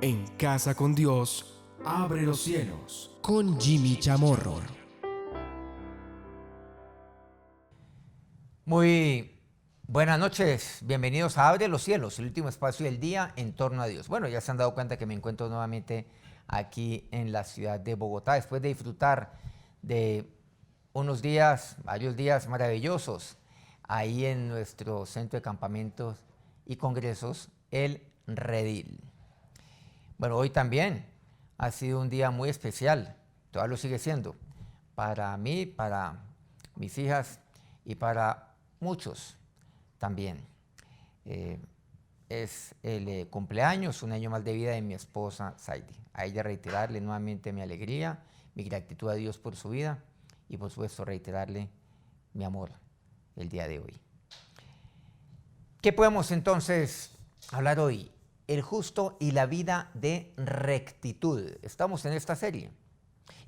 En Casa con Dios, abre los cielos. Con Jimmy Chamorro. Muy buenas noches, bienvenidos a Abre los Cielos, el último espacio del día en torno a Dios. Bueno, ya se han dado cuenta que me encuentro nuevamente aquí en la ciudad de Bogotá, después de disfrutar de unos días, varios días maravillosos, ahí en nuestro centro de campamentos y congresos, el Redil. Bueno, hoy también ha sido un día muy especial, todavía lo sigue siendo, para mí, para mis hijas y para muchos también. Es el cumpleaños, un año más de vida de mi esposa Saidi. A ella reiterarle nuevamente mi alegría, mi gratitud a Dios por su vida y por supuesto reiterarle mi amor el día de hoy. ¿Qué podemos entonces hablar hoy? El justo y la vida de rectitud. Estamos en esta serie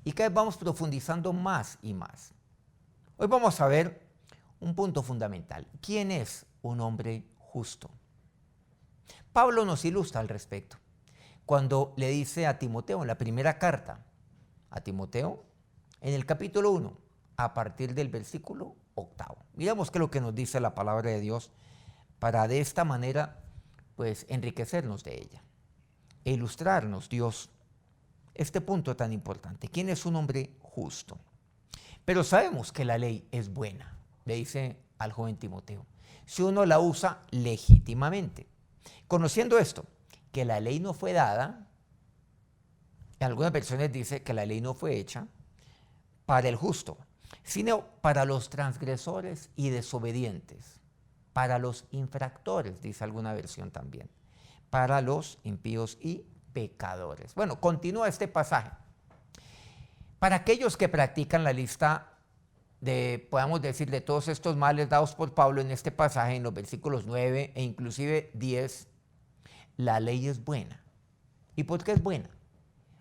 y cada vez vamos profundizando más y más. Hoy vamos a ver un punto fundamental. ¿Quién es un hombre justo? Pablo nos ilustra al respecto cuando le dice a Timoteo en la primera carta a Timoteo, en el capítulo 1, a partir del versículo 8. Miramos qué es lo que nos dice la palabra de Dios para de esta manera pues enriquecernos de ella e ilustrarnos Dios este punto tan importante. ¿Quién es un hombre justo? Pero sabemos que la ley es buena, le dice al joven Timoteo, si uno la usa legítimamente. Conociendo esto, que la ley no fue dada, algunas versiones dicen que la ley no fue hecha para el justo, sino para los transgresores y desobedientes, para los infractores, dice alguna versión también, para los impíos y pecadores. Bueno, continúa este pasaje. Para aquellos que practican la lista de, podemos decir, de todos estos males dados por Pablo en este pasaje, en los versículos 9 e inclusive 10, la ley es buena. ¿Y por qué es buena?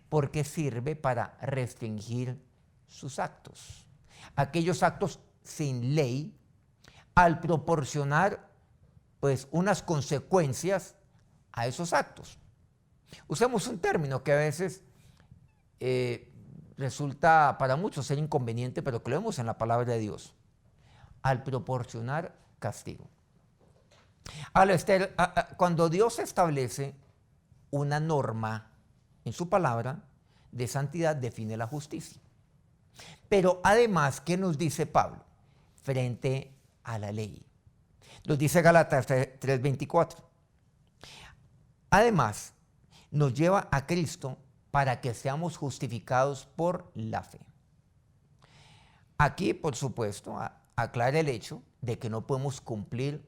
Porque sirve para restringir sus actos. Aquellos actos sin ley, al proporcionar pues unas consecuencias a esos actos. Usamos un término que a veces resulta para muchos ser inconveniente, pero que lo vemos en la palabra de Dios. Al proporcionar castigo. Cuando Dios establece una norma en su palabra de santidad, define la justicia. Pero además, ¿qué nos dice Pablo frente a la ley? Nos dice Gálatas 3:24. Además, nos lleva a Cristo para que seamos justificados por la fe. Aquí, por supuesto, aclara el hecho de que no podemos cumplir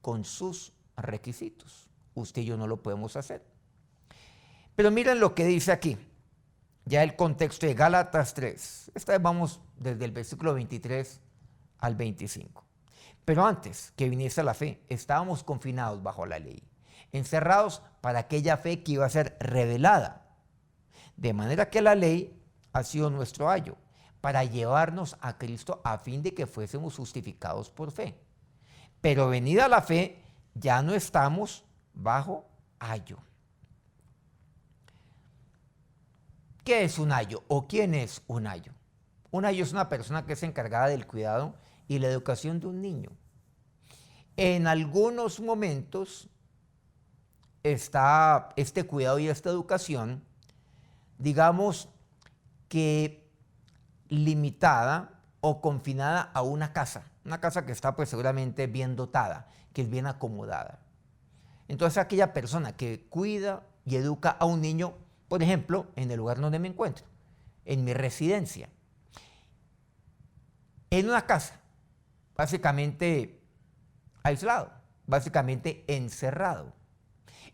con sus requisitos. Usted y yo no lo podemos hacer. Pero miren lo que dice aquí, ya el contexto de Gálatas 3. Esta vez vamos desde el versículo 23 al 25. Pero antes que viniese la fe, estábamos confinados bajo la ley, encerrados para aquella fe que iba a ser revelada. De manera que la ley ha sido nuestro ayo para llevarnos a Cristo a fin de que fuésemos justificados por fe. Pero venida la fe, ya no estamos bajo ayo. ¿Qué es un ayo o quién es un ayo? Un ayo es una persona que es encargada del cuidado y la educación de un niño. En algunos momentos está este cuidado y esta educación, digamos que limitada o confinada a una casa que está pues seguramente bien dotada, que es bien acomodada. Entonces aquella persona que cuida y educa a un niño, por ejemplo, en el lugar donde me encuentro, en mi residencia, en una casa, básicamente aislado, básicamente encerrado.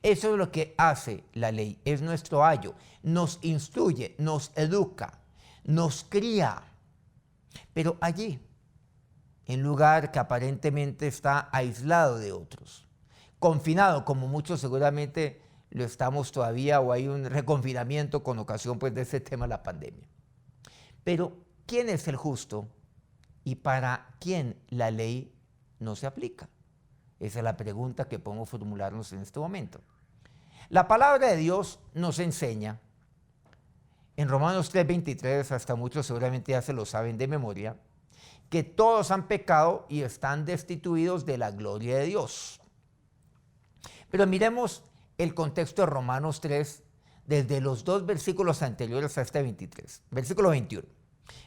Eso es lo que hace la ley, es nuestro ayo, nos instruye, nos educa, nos cría. Pero allí, en lugar que aparentemente está aislado de otros, confinado, como muchos seguramente lo estamos todavía, o hay un reconfinamiento con ocasión pues de ese tema de la pandemia. Pero, ¿quién es el justo y para quién la ley no se aplica? Esa es la pregunta que podemos formularnos en este momento. La palabra de Dios nos enseña, en Romanos 3:23, hasta muchos seguramente ya se lo saben de memoria, que todos han pecado y están destituidos de la gloria de Dios. Pero miremos el contexto de Romanos 3 desde los 2 versículos anteriores a este 23. Versículo 21.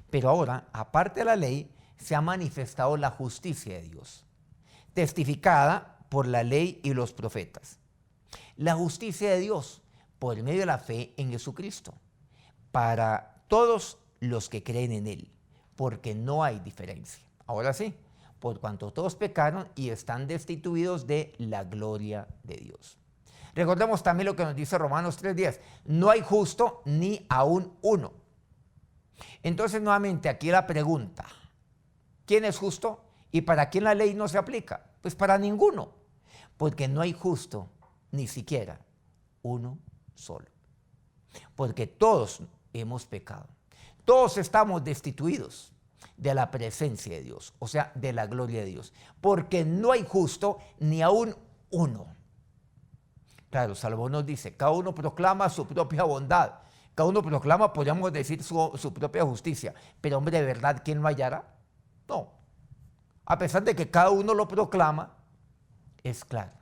Pero ahora, aparte de la ley, se ha manifestado la justicia de Dios, testificada por la ley y los profetas. La justicia de Dios por medio de la fe en Jesucristo, para todos los que creen en Él, porque no hay diferencia. Ahora sí, por cuanto todos pecaron y están destituidos de la gloria de Dios. Recordemos también lo que nos dice Romanos 3:10. No hay justo ni aún uno. Entonces, nuevamente, aquí la pregunta: ¿quién es justo y para quién la ley no se aplica? Pues para ninguno, porque no hay justo ni siquiera uno solo. Porque todos hemos pecado. Todos estamos destituidos de la presencia de Dios, o sea, de la gloria de Dios. Porque no hay justo ni aún uno. Claro, Salomón nos dice, cada uno proclama su propia bondad. Cada uno proclama, podríamos decir, su propia justicia. Pero hombre, ¿de verdad quién lo hallará? No. A pesar de que cada uno lo proclama, es claro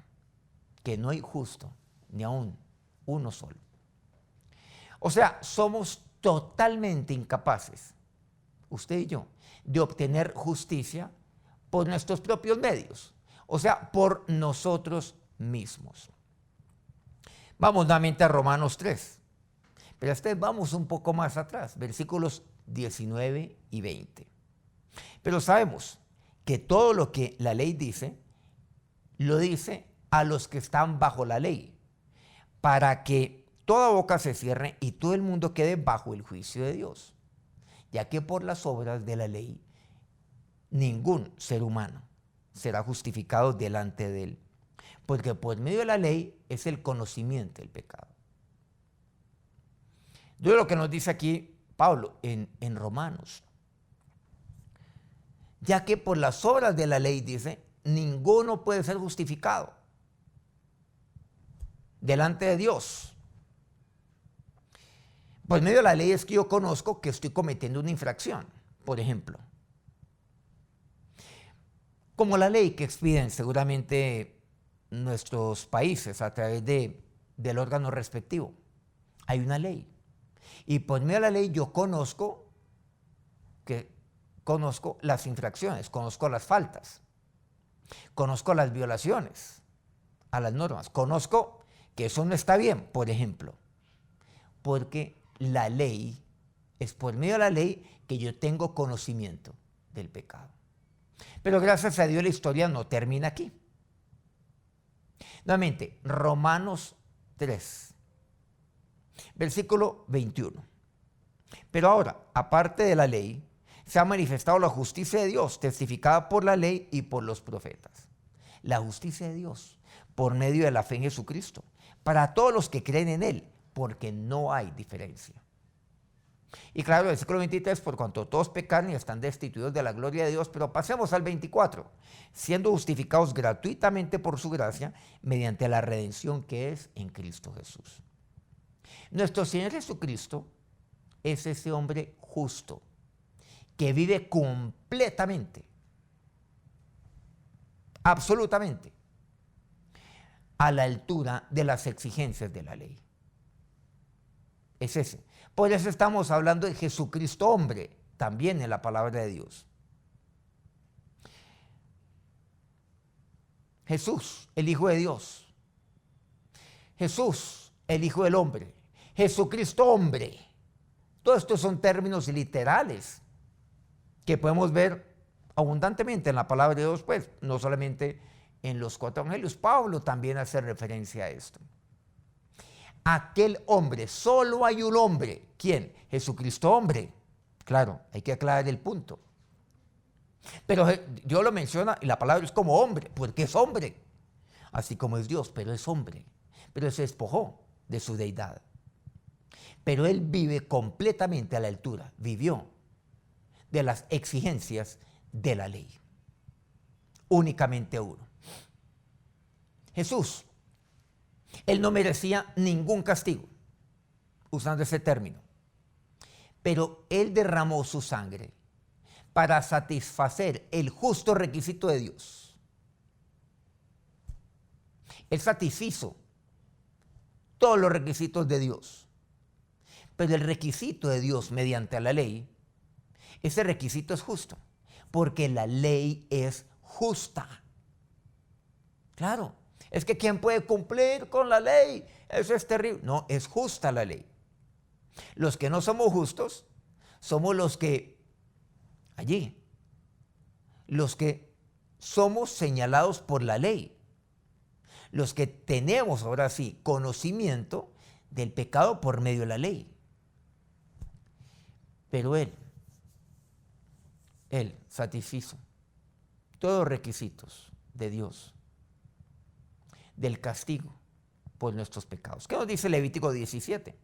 que no hay justo ni aún uno solo. O sea, somos totalmente incapaces, usted y yo, de obtener justicia por nuestros propios medios, o sea, por nosotros mismos. Vamos nuevamente a Romanos 3, pero esta vez vamos un poco más atrás, versículos 19 y 20. Pero sabemos que todo lo que la ley dice, lo dice a los que están bajo la ley, para que toda boca se cierre y todo el mundo quede bajo el juicio de Dios, ya que por las obras de la ley ningún ser humano será justificado delante de él, porque por medio de la ley es el conocimiento del pecado. Yo lo que nos dice aquí Pablo en Romanos, ya que por las obras de la ley, dice, ninguno puede ser justificado delante de Dios. Por medio de la ley es que yo conozco que estoy cometiendo una infracción, por ejemplo. Como la ley que expiden seguramente nuestros países a través del órgano respectivo. Hay una ley. Y por medio de la ley yo conozco las infracciones, conozco las faltas, conozco las violaciones a las normas, conozco que eso no está bien, por ejemplo, porque la ley, es por medio de la ley que yo tengo conocimiento del pecado. Pero gracias a Dios la historia no termina aquí. Nuevamente, Romanos 3, versículo 21. Pero ahora, aparte de la ley, se ha manifestado la justicia de Dios, testificada por la ley y por los profetas. La justicia de Dios, por medio de la fe en Jesucristo, para todos los que creen en Él, porque no hay diferencia. Y claro, el versículo 23, por cuanto todos pecaron y están destituidos de la gloria de Dios, pero pasemos al 24, siendo justificados gratuitamente por su gracia, mediante la redención que es en Cristo Jesús. Nuestro Señor Jesucristo es ese hombre justo, que vive completamente, absolutamente, a la altura de las exigencias de la ley. Es ese. Por eso estamos hablando de Jesucristo hombre, también en la palabra de Dios. Jesús, el Hijo de Dios. Jesús, el Hijo del Hombre. Jesucristo hombre. Todos estos son términos literales que podemos ver abundantemente en la palabra de Dios, pues, no solamente en los 4 evangelios. Pablo también hace referencia a esto. Aquel hombre, solo hay un hombre. ¿Quién? Jesucristo hombre. Claro, hay que aclarar el punto. Pero Dios lo menciona y la palabra es como hombre, porque es hombre. Así como es Dios, pero es hombre. Pero se despojó de su deidad. Pero él vive completamente a la altura, vivió de las exigencias de la ley. Únicamente uno. Jesús Él no merecía ningún castigo, usando ese término. Pero Él derramó su sangre para satisfacer el justo requisito de Dios. Él satisfizo todos los requisitos de Dios. Pero el requisito de Dios mediante la ley, ese requisito es justo, porque la ley es justa. Claro, es que ¿quién puede cumplir con la ley? Eso es terrible. No, es justa la ley. Los que no somos justos somos los que somos señalados por la ley. Los que tenemos ahora sí conocimiento del pecado por medio de la ley. Pero Él satisfizo todos los requisitos de Dios, del castigo por nuestros pecados. ¿Qué nos dice Levítico 17?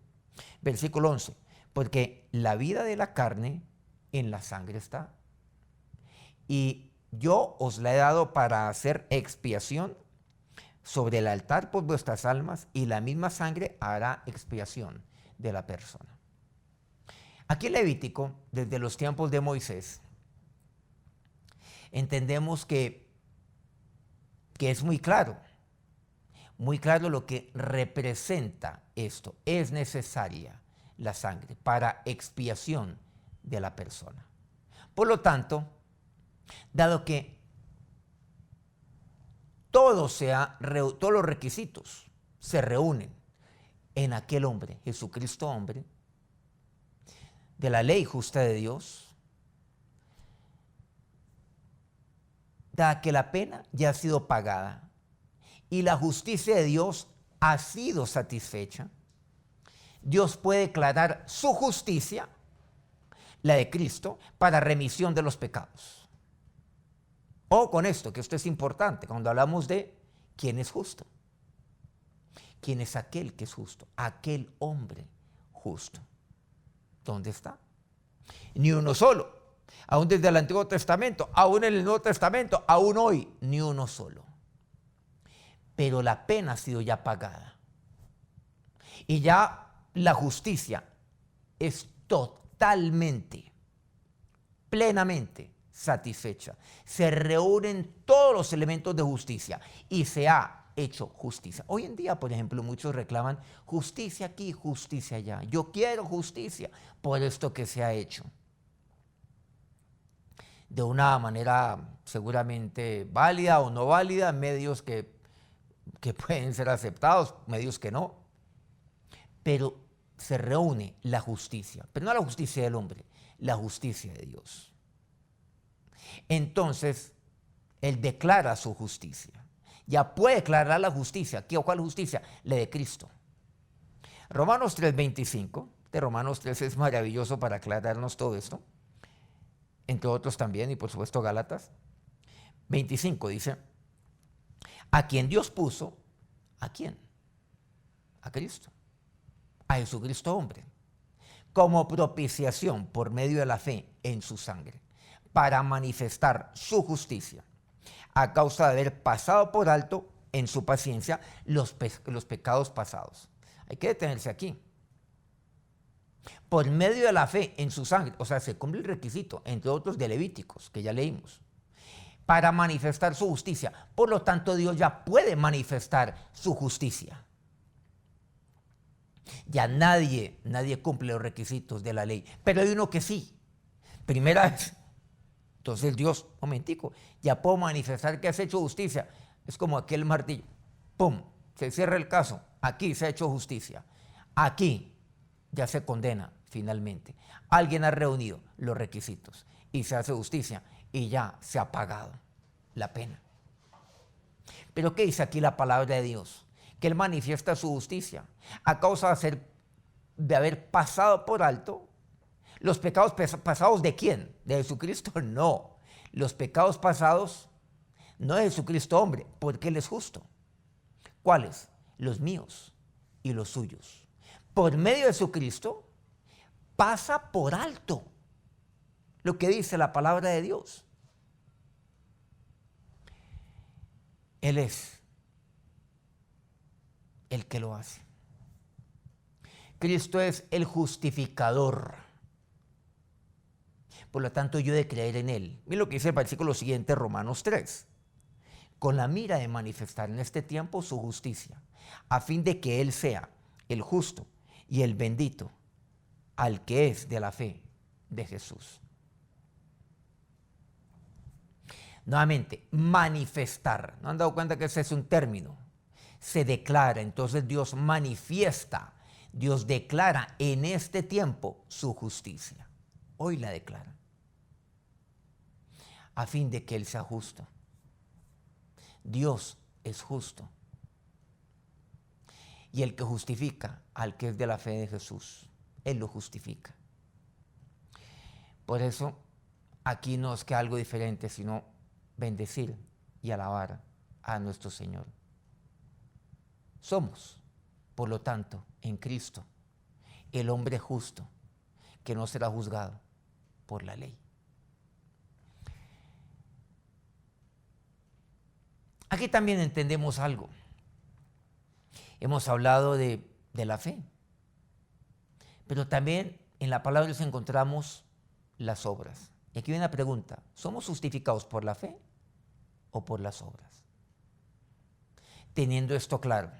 Versículo 11. Porque la vida de la carne en la sangre está. Y yo os la he dado para hacer expiación sobre el altar por vuestras almas, y la misma sangre hará expiación de la persona. Aquí en Levítico, desde los tiempos de Moisés, entendemos que es muy claro lo que representa esto. Es necesaria la sangre para expiación de la persona. Por lo tanto, dado que todos los requisitos se reúnen en aquel hombre, Jesucristo hombre, de la ley justa de Dios, da que la pena ya ha sido pagada y la justicia de Dios ha sido satisfecha, Dios puede declarar su justicia, la de Cristo, para remisión de los pecados. O con esto, que esto es importante, cuando hablamos de quién es justo. ¿Quién es aquel que es justo? Aquel hombre justo. ¿Dónde está? Ni uno solo. Aún desde el Antiguo Testamento, aún en el Nuevo Testamento, aún hoy, ni uno solo. Pero la pena ha sido ya pagada. Y ya la justicia es totalmente, plenamente satisfecha. Se reúnen todos los elementos de justicia y se ha hecho justicia. Hoy en día, por ejemplo, muchos reclaman justicia aquí, justicia allá. Yo quiero justicia por esto que se ha hecho. De una manera seguramente válida o no válida, medios que pueden ser aceptados, medios que no. Pero se reúne la justicia, pero no la justicia del hombre, la justicia de Dios. Entonces, Él declara su justicia. Ya puede declarar la justicia. ¿Qué o cuál justicia? La de Cristo. Romanos 3:25, de Romanos 3 es maravilloso para aclararnos todo esto. Entre otros también, y por supuesto Gálatas. 25 dice, a quien Dios puso, ¿a quién? A Cristo. A Jesucristo hombre, como propiciación por medio de la fe en su sangre, para manifestar su justicia, a causa de haber pasado por alto en su paciencia los pecados pasados. Hay que detenerse aquí. Por medio de la fe en su sangre, o sea, se cumple el requisito, entre otros de Levíticos, que ya leímos, para manifestar su justicia. Por lo tanto, Dios ya puede manifestar su justicia. Ya nadie cumple los requisitos de la ley, pero hay uno que sí. Primera vez. Entonces Dios, momentico, ya puedo manifestar que has hecho justicia. Es como aquel martillo. ¡Pum! Se cierra el caso. Aquí se ha hecho justicia. Aquí ya se condena finalmente. Alguien ha reunido los requisitos y se hace justicia y ya se ha pagado la pena. Pero ¿qué dice aquí la palabra de Dios? Que Él manifiesta su justicia a causa de haber pasado por alto los pecados pasados. ¿De quién? ¿De Jesucristo? No. Los pecados pasados no de Jesucristo hombre, porque Él es justo. ¿Cuáles? Los míos y los suyos. Por medio de Jesucristo pasa por alto lo que dice la palabra de Dios. Él es el que lo hace. Cristo es el justificador. Por lo tanto, yo he de creer en Él. Miren lo que dice el versículo siguiente, Romanos 3. Con la mira de manifestar en este tiempo su justicia, a fin de que Él sea el justo y el bendito, al que es de la fe de Jesús. Nuevamente, manifestar. ¿No han dado cuenta que ese es un término? Se declara, entonces Dios manifiesta, Dios declara en este tiempo su justicia. Hoy la declara. A fin de que Él sea justo. Dios es justo. Y el que justifica al que es de la fe de Jesús, Él lo justifica. Por eso, aquí no es que algo diferente, sino bendecir y alabar a nuestro Señor. Somos, por lo tanto, en Cristo, el hombre justo que no será juzgado por la ley. Aquí también entendemos algo. Hemos hablado de la fe, pero también en la palabra de Dios encontramos las obras. Y aquí viene la pregunta, ¿somos justificados por la fe o por las obras? Teniendo esto claro.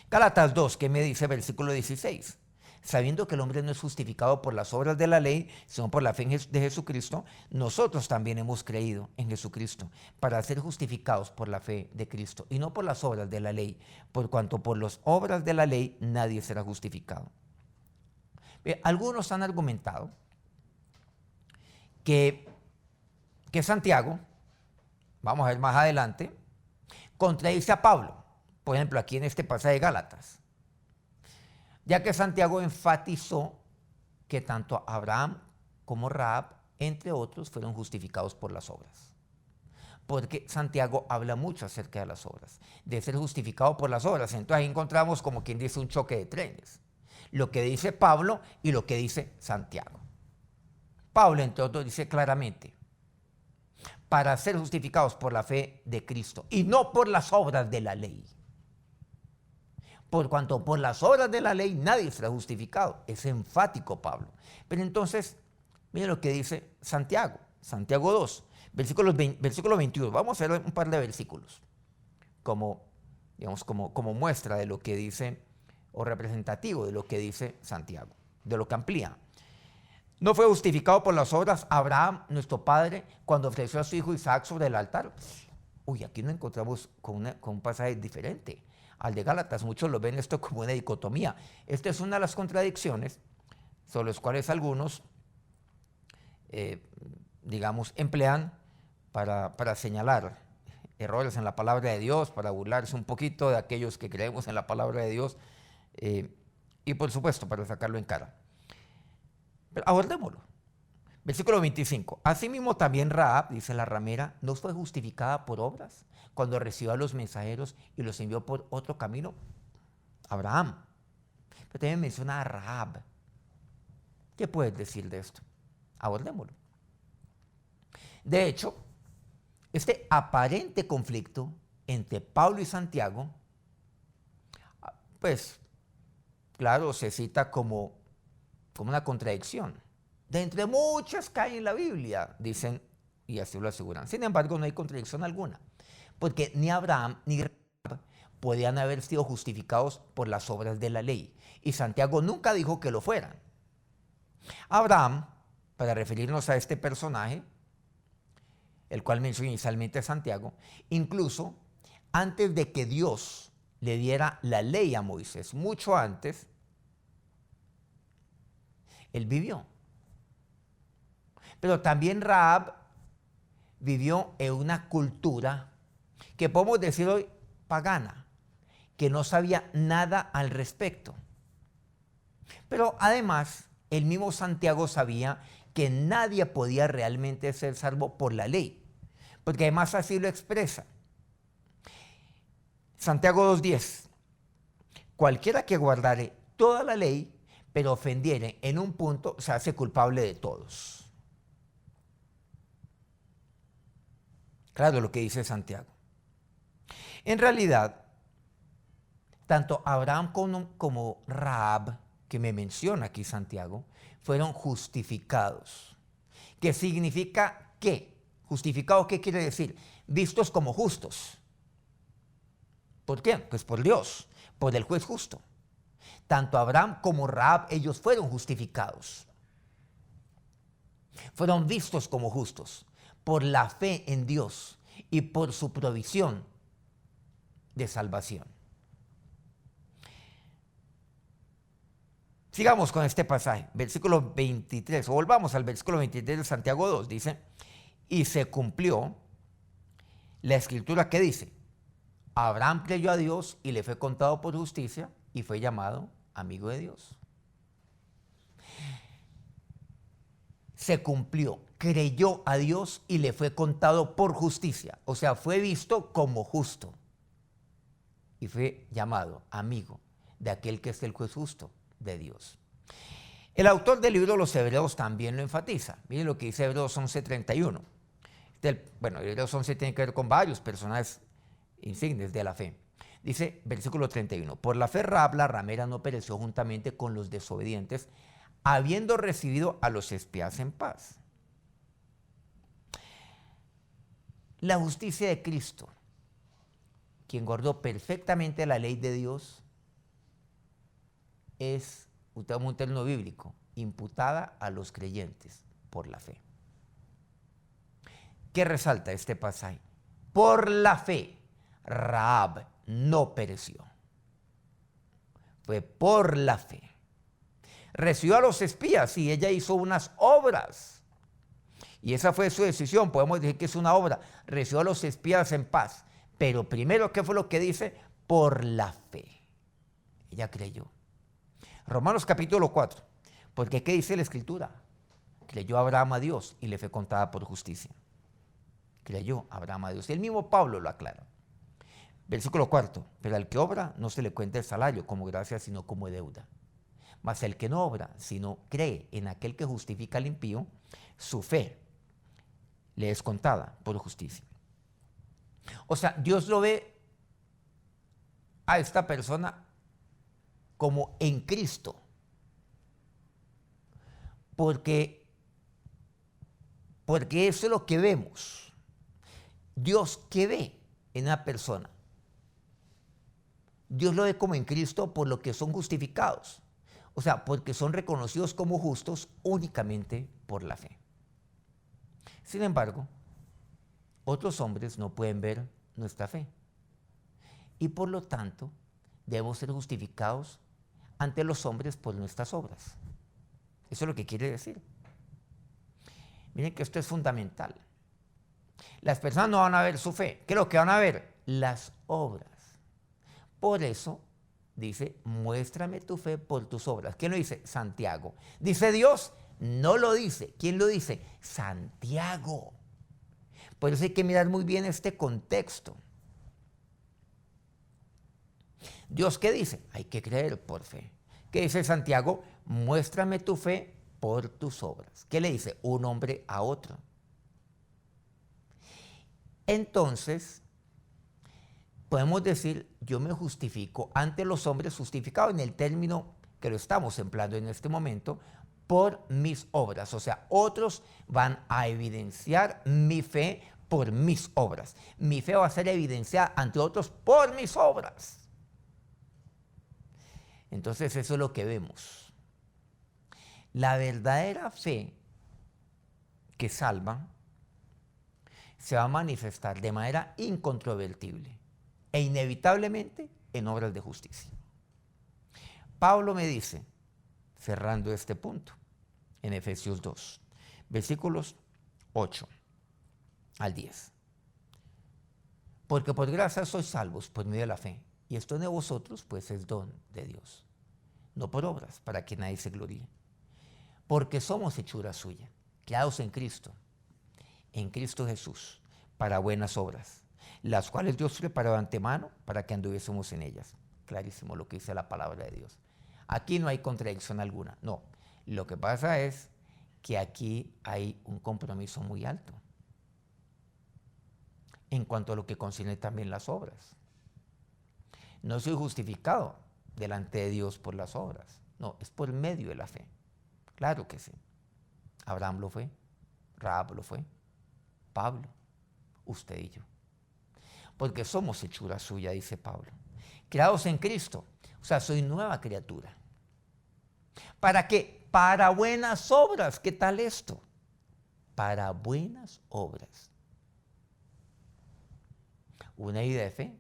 Gálatas 2, ¿qué me dice versículo 16? Sabiendo que el hombre no es justificado por las obras de la ley, sino por la fe de Jesucristo, nosotros también hemos creído en Jesucristo para ser justificados por la fe de Cristo y no por las obras de la ley, por cuanto por las obras de la ley nadie será justificado. Algunos han argumentado que Santiago, vamos a ver más adelante, contradice a Pablo, por ejemplo, aquí en este pasaje de Gálatas, ya que Santiago enfatizó que tanto Abraham como Rahab, entre otros, fueron justificados por las obras. Porque Santiago habla mucho acerca de las obras, de ser justificado por las obras. Entonces ahí encontramos como quien dice un choque de trenes. Lo que dice Pablo y lo que dice Santiago. Pablo, entre otros, dice claramente, para ser justificados por la fe de Cristo y no por las obras de la ley. Por cuanto por las obras de la ley nadie será justificado. Es enfático Pablo. Pero entonces, miren lo que dice Santiago. Santiago 2, versículo 21. Vamos a ver un par de versículos como muestra de lo que dice, o representativo de lo que dice Santiago, de lo que amplía. ¿No fue justificado por las obras Abraham, nuestro padre, cuando ofreció a su hijo Isaac sobre el altar? Uy, aquí nos encontramos con un pasaje diferente al de Gálatas. Muchos lo ven esto como una dicotomía. Esta es una de las contradicciones sobre las cuales algunos, emplean para señalar errores en la palabra de Dios, para burlarse un poquito de aquellos que creemos en la palabra de Dios y por supuesto para sacarlo en cara. Pero abordémoslo. Versículo 25. Asimismo también Rahab, dice la ramera, no fue justificada por obras cuando recibió a los mensajeros y los envió por otro camino. Abraham. Pero también menciona a Rahab. ¿Qué puedes decir de esto? Abordémoslo. De hecho, este aparente conflicto entre Pablo y Santiago, pues, claro, se cita como una contradicción. De entre muchas que hay en la Biblia, dicen, y así lo aseguran. Sin embargo, no hay contradicción alguna, porque ni Abraham ni Rahab podían haber sido justificados por las obras de la ley, y Santiago nunca dijo que lo fueran. Abraham, para referirnos a este personaje, el cual menciona inicialmente Santiago, incluso antes de que Dios le diera la ley a Moisés, mucho antes, él vivió. Pero también Rahab vivió en una cultura que podemos decir hoy pagana, que no sabía nada al respecto. Pero además, el mismo Santiago sabía que nadie podía realmente ser salvo por la ley, porque además así lo expresa. Santiago 2:10. Cualquiera que guardare toda la ley, pero ofendiere en un punto, se hace culpable de todos. Claro lo que dice Santiago. En realidad, tanto Abraham como Rahab, que me menciona aquí Santiago, fueron justificados. ¿Qué significa qué? ¿Justificados qué quiere decir? Vistos como justos. ¿Por qué? Pues por Dios, por el juez justo. Tanto Abraham como Rahab, ellos fueron justificados. Fueron vistos como justos por la fe en Dios y por su provisión de salvación. Sigamos con este pasaje, versículo 23, o volvamos al versículo 23 de Santiago 2, dice, y se cumplió la escritura que dice, Abraham creyó a Dios y le fue contado por justicia y fue llamado amigo de Dios. Se cumplió, creyó a Dios y le fue contado por justicia, o sea, fue visto como justo y fue llamado amigo de aquel que es el juez justo de Dios. El autor del libro de los Hebreos también lo enfatiza. Miren lo que dice Hebreos 11:31. Bueno, Hebreos 11 tiene que ver con varios personajes insignes de la fe. Dice, versículo 31, por la fe Rahab la ramera no pereció juntamente con los desobedientes, habiendo recibido a los espías en paz. La justicia de Cristo, quien guardó perfectamente la ley de Dios, es, usamos un término bíblico, imputada a los creyentes por la fe. ¿Qué resalta este pasaje? Por la fe, Rahab no pereció. Fue por la fe. Recibió a los espías y ella hizo unas obras. Y esa fue su decisión, podemos decir que es una obra. Recibió a los espías en paz. Pero primero, ¿qué fue lo que dice? Por la fe. Ella creyó. Romanos capítulo 4, porque ¿qué dice la Escritura? Creyó Abraham a Dios y le fue contada por justicia. Creyó Abraham a Dios. Y el mismo Pablo lo aclara. Versículo 4, pero al que obra no se le cuenta el salario como gracia, sino como deuda. Mas el que no obra, sino cree en aquel que justifica al impío, su fe le es contada por justicia. O sea, Dios lo ve a esta persona como en Cristo, porque eso es lo que vemos. Dios, ¿qué ve en una persona? Dios lo ve como en Cristo por lo que son justificados, o sea, porque son reconocidos como justos únicamente por la fe. Sin embargo, otros hombres no pueden ver nuestra fe y por lo tanto debemos ser justificados ante los hombres por nuestras obras. Eso es lo que quiere decir. Miren que esto es fundamental. Las personas no van a ver su fe. ¿Qué es lo que van a ver? Las obras. Por eso dice, muéstrame tu fe por tus obras. ¿Quién lo dice? Santiago. ¿Dice Dios? No lo dice. ¿Quién lo dice? Santiago. Por eso hay que mirar muy bien este contexto. ¿Dios qué dice? Hay que creer por fe. ¿Qué dice Santiago? Muéstrame tu fe por tus obras. ¿Qué le dice un hombre a otro? Entonces, podemos decir, yo me justifico ante los hombres, justificado en el término que lo estamos empleando en este momento, por mis obras. O sea, otros van a evidenciar mi fe por mis obras. Mi fe va a ser evidenciada ante otros por mis obras. Entonces eso es lo que vemos. La verdadera fe que salva se va a manifestar de manera incontrovertible e inevitablemente en obras de justicia. Pablo me dice, cerrando este punto, en Efesios 2, versículos 8 al 10. Porque por gracia sois salvos por medio de la fe. Y esto de vosotros, pues es don de Dios, no por obras, para que nadie se gloríe. Porque somos hechura suya, creados en Cristo Jesús, para buenas obras, las cuales Dios preparó de antemano para que anduviésemos en ellas. Clarísimo lo que dice la palabra de Dios. Aquí no hay contradicción alguna, no. Lo que pasa es que aquí hay un compromiso muy alto en cuanto a lo que concierne también las obras. No soy justificado delante de Dios por las obras. No, es por medio de la fe. Claro que sí. Abraham lo fue, Rahab lo fue, Pablo, usted y yo. Porque somos hechura suya, dice Pablo. Creados en Cristo. O sea, soy nueva criatura. ¿Para qué? Para buenas obras. ¿Qué tal esto? Para buenas obras. Una vida de fe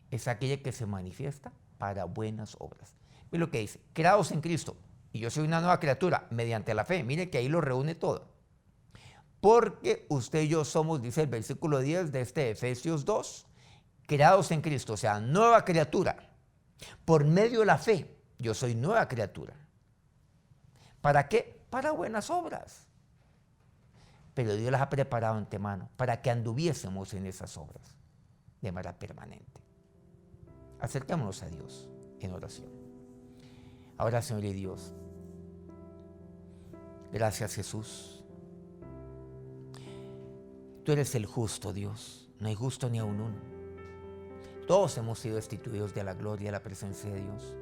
es aquella que se manifiesta para buenas obras. Mire lo que dice, creados en Cristo, y yo soy una nueva criatura mediante la fe. Mire que ahí lo reúne todo. Porque usted y yo somos, dice el versículo 10 de Efesios 2, creados en Cristo, o sea, nueva criatura. Por medio de la fe, yo soy nueva criatura. ¿Para qué? Para buenas obras. Pero Dios las ha preparado de antemano para que anduviésemos en esas obras de manera permanente. Acerquémonos a Dios en oración. Ahora, Señor y Dios, gracias, Jesús. Tú eres el justo, Dios. No hay justo ni aun uno. Todos hemos sido destituidos de la gloria y la presencia de Dios.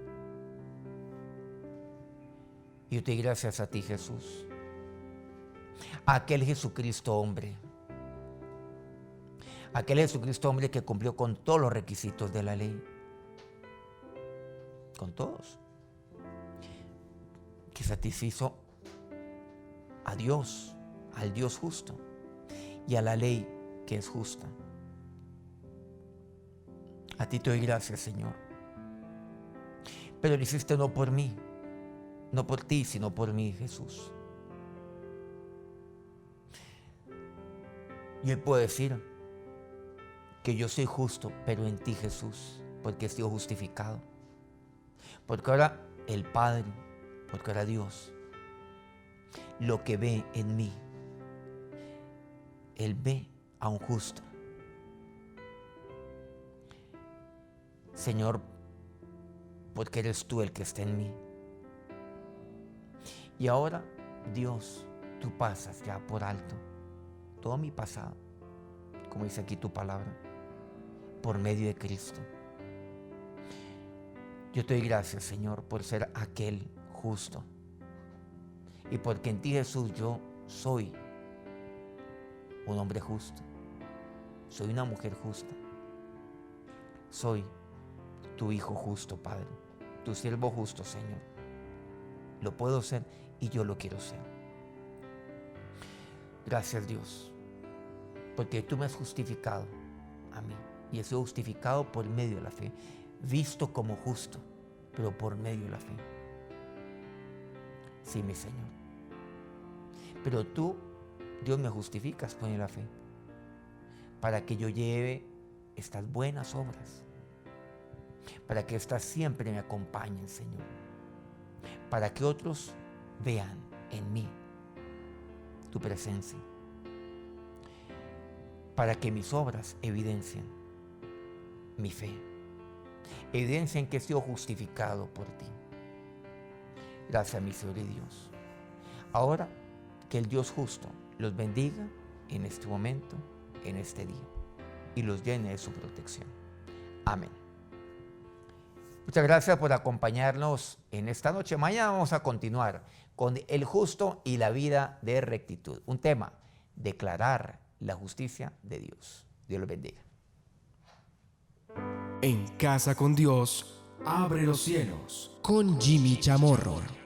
Y yo te doy gracias a ti, Jesús. Aquel Jesucristo hombre. Aquel Jesucristo hombre que cumplió con todos los requisitos de la ley. Con todos. Que satisfizo a Dios, al Dios justo, y a la ley que es justa. A ti te doy gracias, Señor. Pero lo hiciste no por mí, no por ti, sino por mí, Jesús. Y hoy puedo decir que yo soy justo, pero en ti, Jesús, porque he sido justificado. Porque ahora el Padre, porque ahora Dios, lo que ve en mí, Él ve a un justo. Señor, porque eres tú el que está en mí. Y ahora, Dios, tú pasas ya por alto todo mi pasado, como dice aquí tu palabra, por medio de Cristo. Yo te doy gracias, Señor, por ser aquel justo. Y porque en ti, Jesús, yo soy un hombre justo. Soy una mujer justa. Soy tu hijo justo, Padre. Tu siervo justo, Señor. Lo puedo ser y yo lo quiero ser. Gracias, Dios, porque tú me has justificado a mí. Y he sido justificado por medio de la fe. Visto como justo, pero por medio de la fe. Sí, mi Señor. Pero tú, Dios, me justificas por la fe, para que yo lleve estas buenas obras, para que estas siempre me acompañen, Señor, para que otros vean en mí tu presencia, para que mis obras evidencien mi fe, evidencien que he sido justificado por ti. Gracias, mi Señor y Dios. Ahora, que el Dios justo los bendiga en este momento, en este día, y los llene de su protección. Amén. Muchas gracias por acompañarnos en esta noche. Mañana vamos a continuar con el justo y la vida de rectitud. Un tema, declarar la justicia de Dios. Dios los bendiga. En Casa con Dios, abre los cielos. Con Jimmy Chamorro.